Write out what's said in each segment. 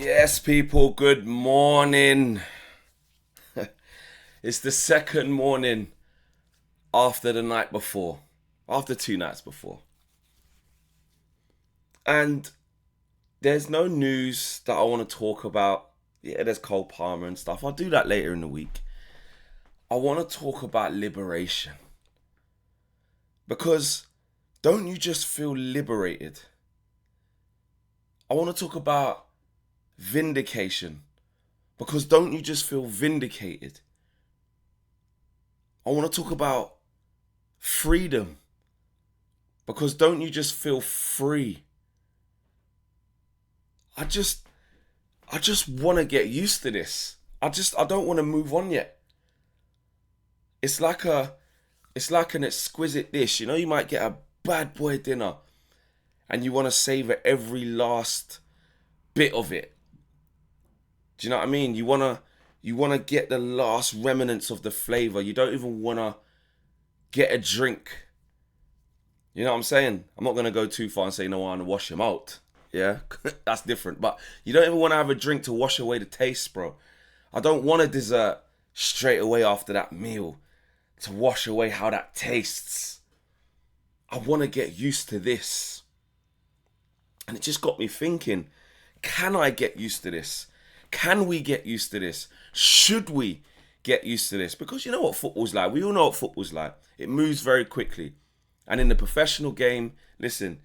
Yes, people, good morning. It's the second morning after the night before, after 2 nights before. And there's no news that I want to talk about. Yeah, there's Cole Palmer and stuff. I'll do that later in the week. I want to talk about liberation. Because don't you just feel liberated? I want to talk about vindication. Because don't you just feel vindicated? I want to talk about freedom. Because don't you just feel free? I just want to get used to this. I don't want to move on yet. It's like an exquisite dish. You know, you might get a bad boy dinner and you want to savor every last bit of it. Do you know what I mean? You want to get the last remnants of the flavor. You don't even want to get a drink. You know what I'm saying? I'm not going to go too far and say, no, I want to wash him out. Yeah, that's different. But you don't even want to have a drink to wash away the taste, bro. I don't want a dessert straight away after that meal to wash away how that tastes. I want to get used to this. And it just got me thinking, can I get used to this? Can we get used to this? Should we get used to this? Because you know what football's like. We all know what football's like. It moves very quickly. And in the professional game, listen,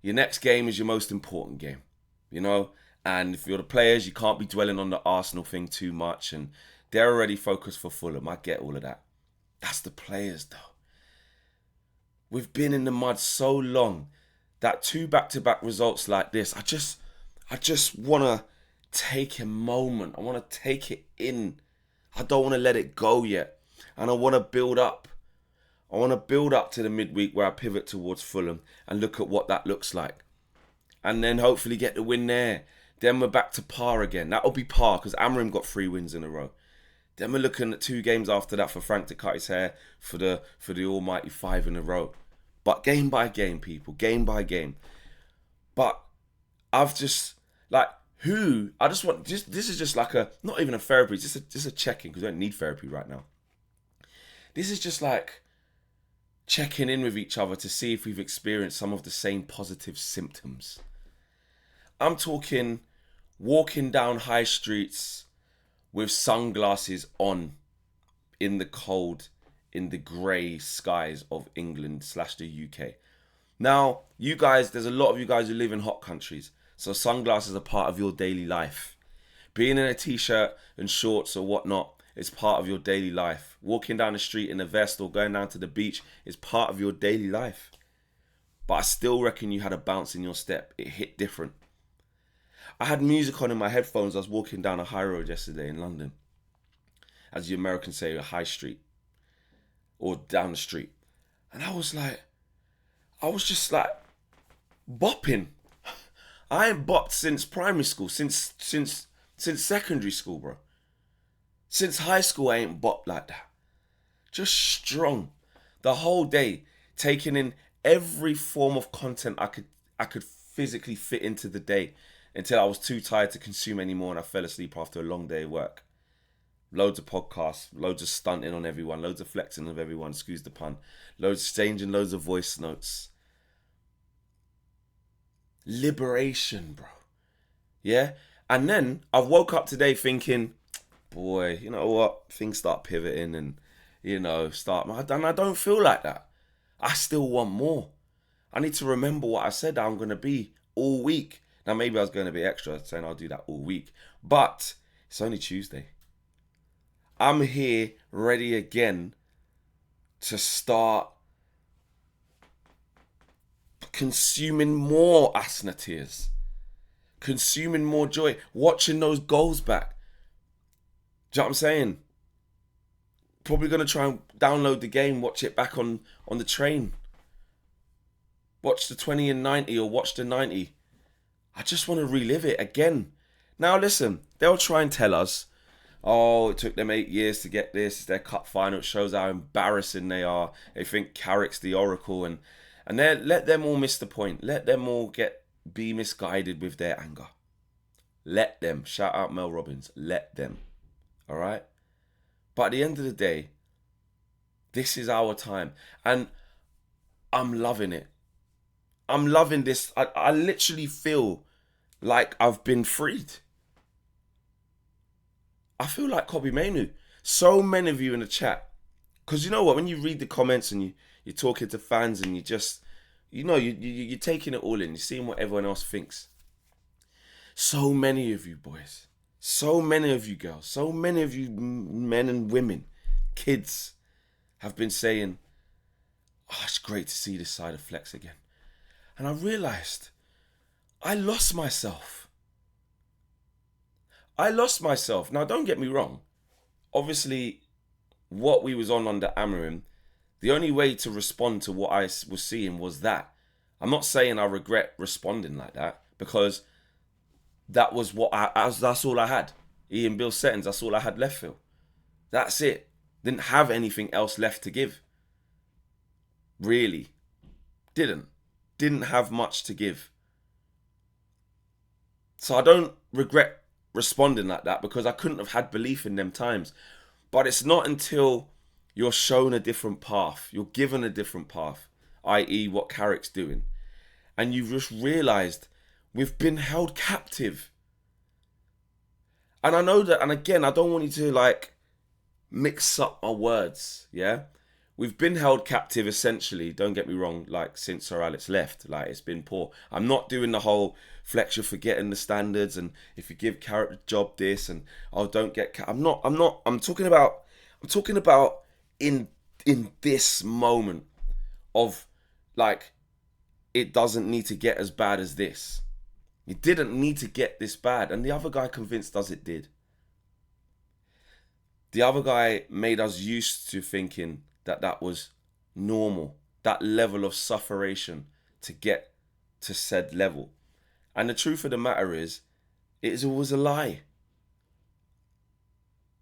your next game is your most important game, you know? And if you're the players, you can't be dwelling on the Arsenal thing too much. And they're already focused for Fulham. I get all of that. That's the players, though. We've been in the mud so long that two back-to-back results like this, I just want to take a moment. I want to take it in. I don't want to let it go yet. And I want to build up. I want to build up to the midweek where I pivot towards Fulham and look at what that looks like. And then hopefully get the win there. Then we're back to par again. That'll be par because Amorim got 3 wins in a row. Then we're looking at 2 games after that for Frank to cut his hair for the almighty 5 in a row. But game by game, people. Game by game. But I've just, this is just like not even a therapy, it's just a check-in because we don't need therapy right now. This is just like checking in with each other to see if we've experienced some of the same positive symptoms. I'm talking walking down high streets with sunglasses on in the cold, in the grey skies of England / the UK. Now, you guys, there's a lot of you guys who live in hot countries, so sunglasses are part of your daily life. Being in a t-shirt and shorts or whatnot is part of your daily life. Walking down the street in a vest or going down to the beach is part of your daily life. But I still reckon you had a bounce in your step. It hit different. I had music on in my headphones. I was walking down a high road yesterday in London. As the Americans say, a high street. Or down the street. And I was just like bopping. I ain't bopped since primary school, since secondary school, bro. Since high school, I ain't bopped like that. Just strong. The whole day, taking in every form of content I could physically fit into the day until I was too tired to consume anymore and I fell asleep after a long day of work. Loads of podcasts, loads of stunting on everyone, loads of flexing of everyone, excuse the pun. Loads exchanging loads of voice notes. Liberation, bro. Yeah? And then I woke up today thinking, boy, you know what? Things start pivoting and, and I don't feel like that. I still want more. I need to remember what I said I'm going to be all week. Now, maybe I was going to be extra saying I'll do that all week. But it's only Tuesday. I'm here ready again to start consuming more Asna tears. Consuming more joy. Watching those goals back. Do you know what I'm saying? Probably going to try and download the game, watch it back on the train. Watch the 20 and 90 or watch the 90. I just want to relive it again. Now listen, they'll try and tell us, oh, it took them 8 years to get this. It's their cup final. It shows how embarrassing they are. They think Carrick's the oracle. And let them all miss the point. Let them all be misguided with their anger. Let them. Shout out Mel Robbins. Let them. All right? But at the end of the day, this is our time. And I'm loving it. I'm loving this. I literally feel like I've been freed. I feel like Kobe Mainu. So many of you in the chat. Because you know what? When you read the comments and you're talking to fans and you just, you're taking it all in. You're seeing what everyone else thinks. So many of you boys. So many of you girls. So many of you men and women. Kids have been saying, oh, it's great to see this side of Flex again. And I realized I lost myself. Now, don't get me wrong. Obviously, what we was on under Amarim, the only way to respond to what I was seeing was that. I'm not saying I regret responding like that, because that was that's all I had. Ian Bill settings, that's all I had left, Phil. That's it. Didn't have anything else left to give. Really. Didn't have much to give. So I don't regret responding like that, because I couldn't have had belief in them times. But it's not until you're shown a different path, you're given a different path, i.e. what Carrick's doing, and you've just realised we've been held captive. And I know that, and again, I don't want you to mix up my words, yeah? We've been held captive essentially, don't get me wrong, since Sir Alex left. It's been poor. I'm not doing the whole Flex, you're forgetting the standards, and if you give Carrick the job this, and don't get I'm talking about in this moment of it doesn't need to get as bad as this. It didn't need to get this bad, and the other guy convinced us it did. The other guy made us used to thinking that was normal, that level of sufferation to get to said level. And the truth of the matter is, it was a lie.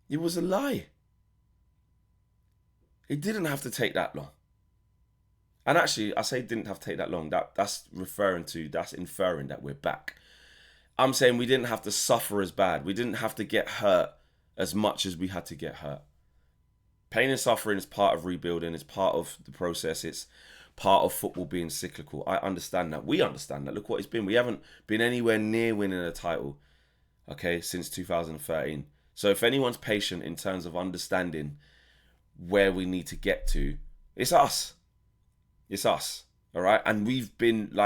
It was a lie. It didn't have to take that long. And actually, I say it didn't have to take that long. That's inferring that we're back. I'm saying we didn't have to suffer as bad. We didn't have to get hurt as much as we had to get hurt. Pain and suffering is part of rebuilding. It's part of the process. It's part of football being cyclical. I understand that. We understand that. Look what it's been. We haven't been anywhere near winning a title, since 2013. So if anyone's patient in terms of understanding where we need to get to, it's us. It's us, all right? And we've been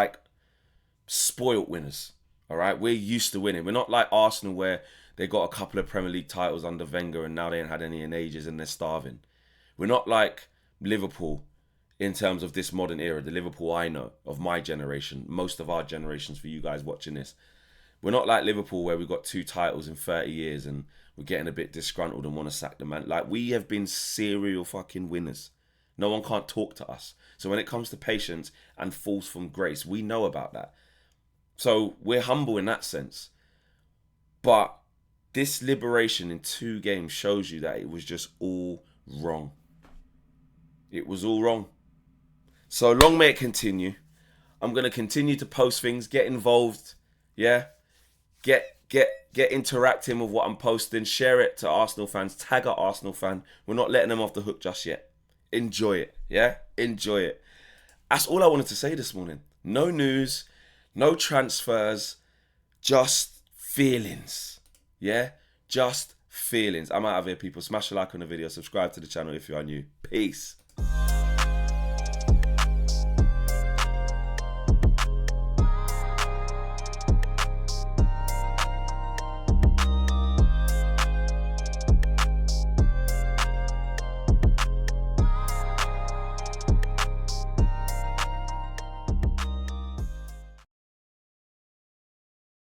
spoilt winners, all right? We're used to winning. We're not like Arsenal, where they got a couple of Premier League titles under Wenger and now they ain't had any in ages and they're starving. We're not like Liverpool in terms of this modern era, the Liverpool I know, of my generation, most of our generations for you guys watching this. We're not like Liverpool, where we got 2 titles in 30 years and we're getting a bit disgruntled and want to sack the man. We have been serial fucking winners. No one can't talk to us. So when it comes to patience and falls from grace, we know about that. So we're humble in that sense. But this liberation in 2 games shows you that it was just all wrong. It was all wrong. So long may it continue. I'm going to continue to post things, get involved, yeah? Get interacting with what I'm posting, share it to Arsenal fans, tag our Arsenal fan. We're not letting them off the hook just yet. Enjoy it, yeah? Enjoy it. That's all I wanted to say this morning. No news, no transfers, just feelings, yeah? Just feelings. I'm out of here, people. Smash a like on the video, subscribe to the channel if you are new. Peace.